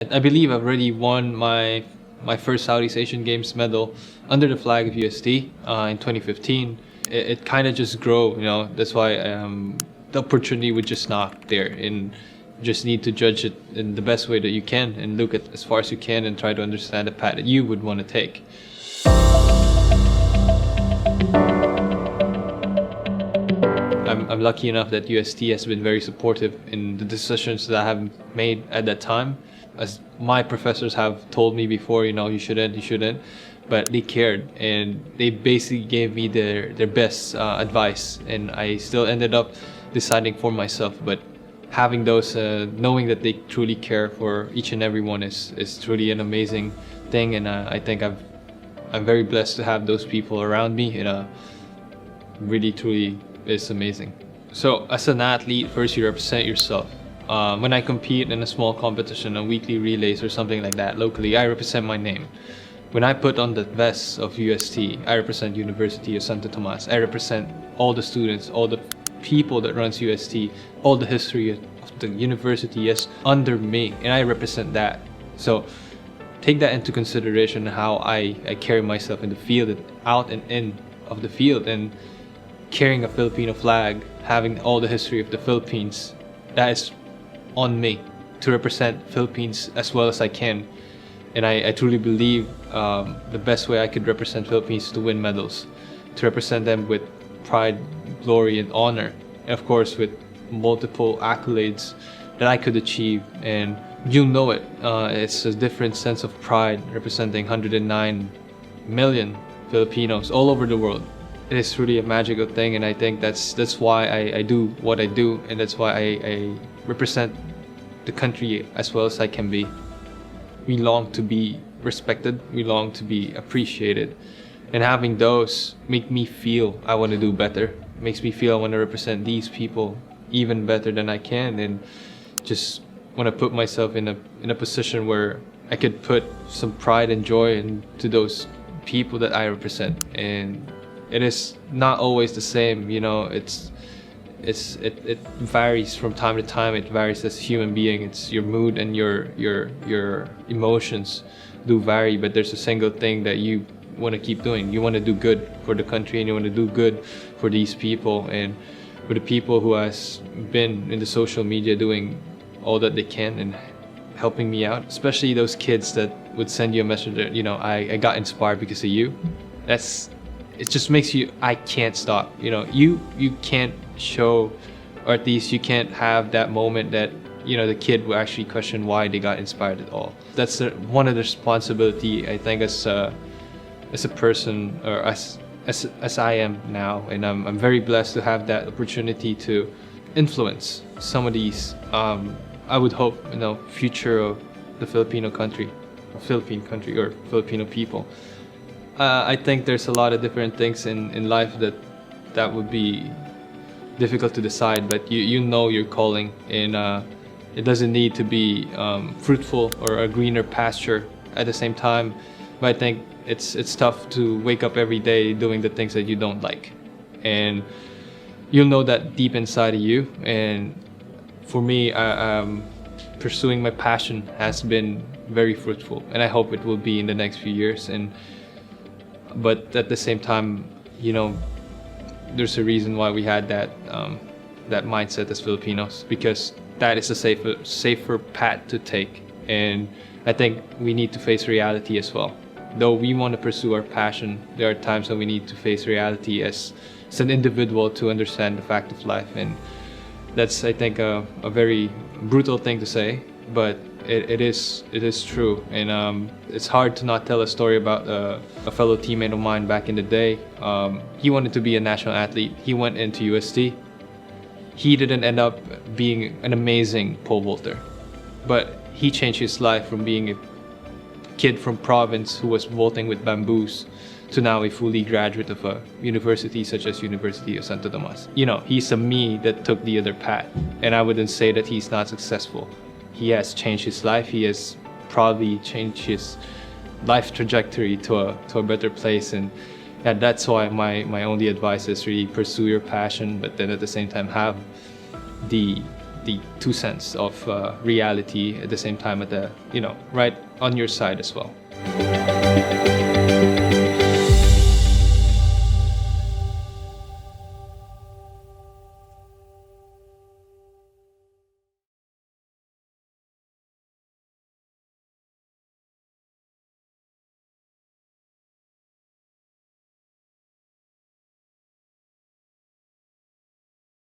I believe I've already won my first Southeast Asian Games medal under the flag of UST in 2015. It kind of just grew, That's why the opportunity would just knock there, and you just need to judge it in the best way that you can and look at as far as you can and try to understand the path that you would want to take. I'm lucky enough that UST has been very supportive in the decisions that I have made at that time. As my professors have told me before, you shouldn't, but they cared and they basically gave me their best advice, and I still ended up deciding for myself. But having those, knowing that they truly care for each and every one is truly an amazing thing, and I think I'm very blessed to have those people around me. It really truly is amazing. So as an athlete, first you represent yourself. When I compete in a small competition, a weekly relays or something like that locally, I represent my name. When I put on the vest of UST, I represent University of Santo Tomas. I represent all the students, all the people that runs UST, all the history of the university is under me, and I represent that. So take that into consideration, how I carry myself in the field, out and in of the field, and carrying a Filipino flag, having all the history of the Philippines. That is on me to represent Philippines as well as I can, and I truly believe the best way I could represent Philippines is to win medals, to represent them with pride, glory, and honor, and of course with multiple accolades that I could achieve. And it's a different sense of pride representing 109 million Filipinos all over the world. It is truly a magical thing, and I think that's why I do what I do, and that's why I represent the country as well as I can be. We long to be respected, we long to be appreciated, and having those make me feel I want to do better, makes me feel I want to represent these people even better than I can, and just want to put myself in a position where I could put some pride and joy into those people that I represent. And it is not always the same, it varies from time to time. It varies as a human being. It's your mood and your emotions do vary, but there's a single thing that you want to keep doing. You want to do good for the country, and you want to do good for these people, and for the people who has been in the social media doing all that they can and helping me out, especially those kids that would send you a message that, I got inspired because of you. It just makes you, I can't stop. You can't show, or at least you can't have that moment that, the kid will actually question why they got inspired at all. That's one of the responsibility, I think, as a person, or as I am now. And I'm very blessed to have that opportunity to influence some of these, I would hope, future of the Philippine country, or Filipino people. I think there's a lot of different things in life that would be difficult to decide, but you know your calling, and it doesn't need to be fruitful or a greener pasture at the same time. But I think it's tough to wake up every day doing the things that you don't like, and you'll know that deep inside of you. And for me, pursuing my passion has been very fruitful, and I hope it will be in the next few years. But at the same time, there's a reason why we had that mindset as Filipinos, because that is a safer path to take. And I think we need to face reality as well. Though we want to pursue our passion, there are times when we need to face reality as an individual to understand the fact of life. And that's, I think, a very brutal thing to say, but it is true. And it's hard to not tell a story about a fellow teammate of mine back in the day. He wanted to be a national athlete. He went into UST. He didn't end up being an amazing pole vaulter, but he changed his life from being a kid from province who was vaulting with bamboos to now a fully graduate of a university such as University of Santo Tomas. He's a me that took the other path, and I wouldn't say that he's not successful. He has changed his life. He has probably changed his life trajectory to a better place, and that's why my only advice is really pursue your passion, but then at the same time have the the 2 cents of reality at the same time, at the right on your side as well.